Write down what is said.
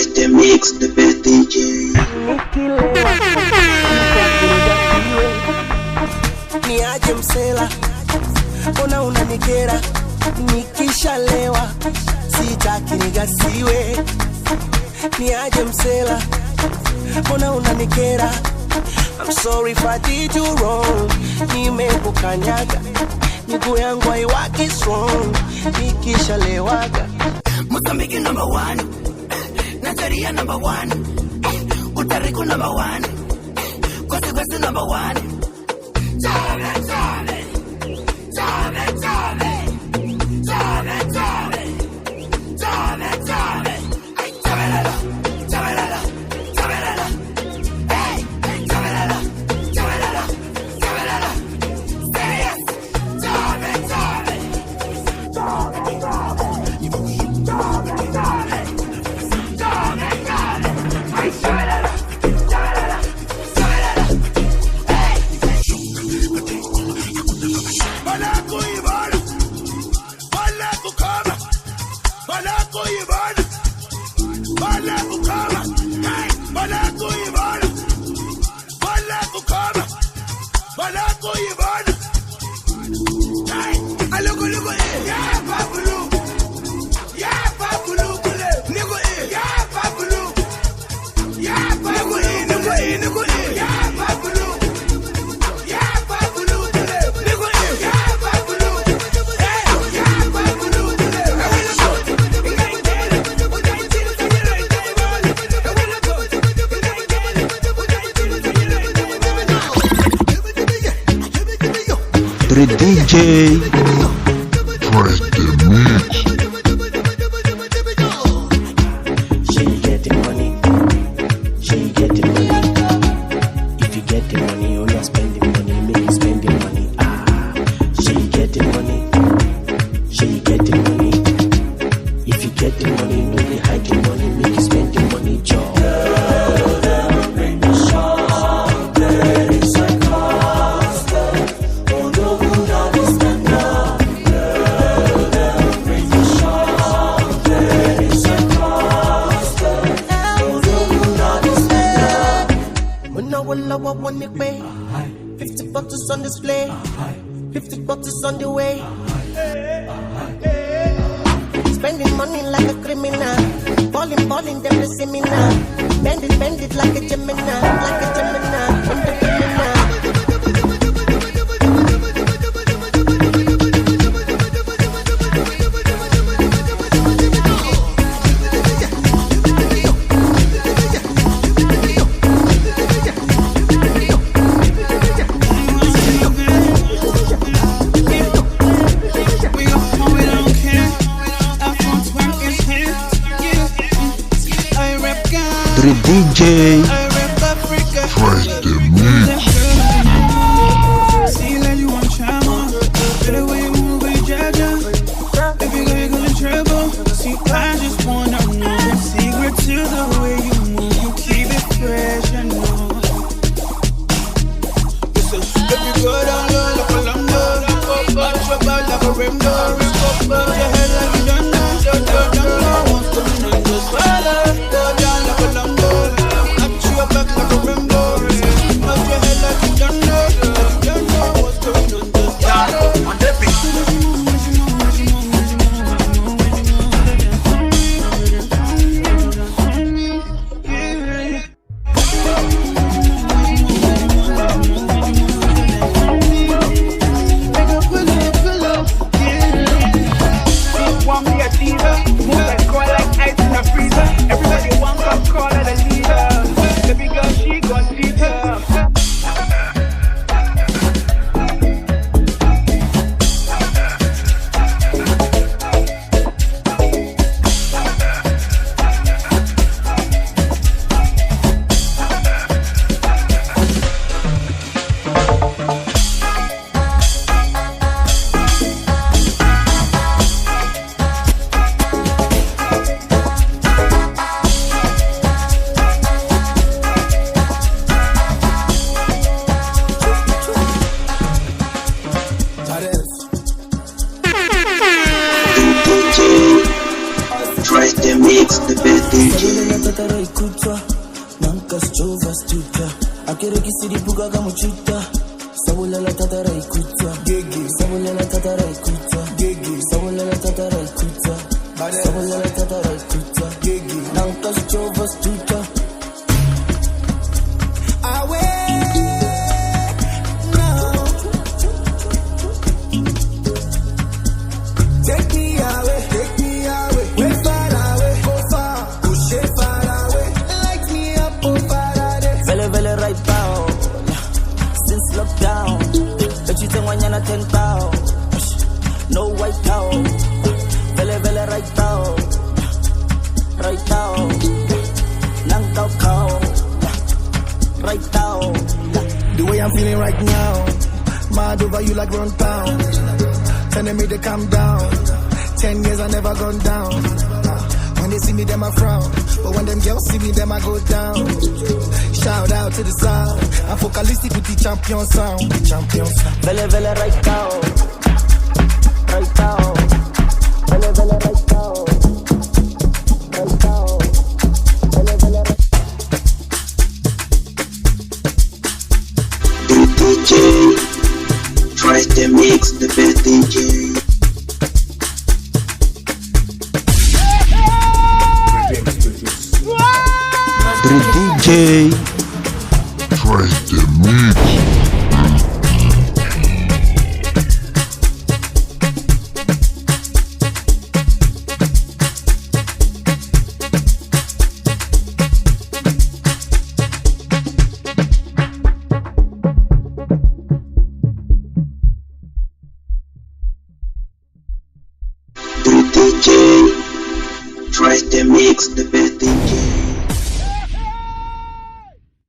Fresh the mix, the best DJ. Niaje msela, ona unanikera, nikishalewa sitaki nigasiwe. Niaje msela, ona unanikera, I'm sorry if I did you wrong. Nimekukanyaga, miguu yangu haiwaki strong, nikishalewaga. Mozambique number 1, Nigeria number 1, Puerto Rico number 1, Costa Rica number 1. Chave, chave, chave, chave, chave, chave, chave, chave. Ay, chavalala, chavalala, chavalala. Hey, chavalala, chavalala, chavalala. Serious, chave, chave, chave, chave, chave, chave, chave. Ay, chavalala. DJ Fresh the mix. She getting money, she getting money. If you get the money, oh you're spending money, make you spend the money. Ah, she getting money, she getting money. If you get the money, no they hide the money, make you spend the money, job. One way, 50 bottles on display, 50 bottles on the way. Spending money like a criminal, balling, them they see me now. Bend it like a Gemini, like a Gemini, I'm the criminal. DJ Fresh the mix. See like you want trauma, better way you move with Jaja. Baby girl, you gonna trouble. See, I just wanna know the secret to the way you move. You keep it fresh, I know. Baby girl, down low like a lumber, watch your back like a rim door. Put your head like you done know. Don't know what's going on, just follow. Go down like a lumber. Back like a rainbow, nod your head like you don't know what's going on. Just on the beat. mix, the best DJ. Sabula tatara ikutwa, nanka chova stuka. Akere kisiri buga gamuchita. Sabula tatara ikutwa, gege. Sabula tatara ikutwa, gege. Sabula tatara ikutwa, sabula tatara ikutwa, gege. Nanka chova stuka. No white cow, vele right now, nang cow, right now. The way I'm feeling right now, mad over you like run town. Telling me to calm down. 10 years I never gone down. When they see me, them I frown, but when them girls see me, them I go down. Shout out to the sound. I'm focalistic with the champion sound. Vele right now, right now. Vele right now, right now. Vele right. The DJ. Twice the mix, the best DJ. The DJ. Twice the mix. The DJ. Twice the mix, the best DJ.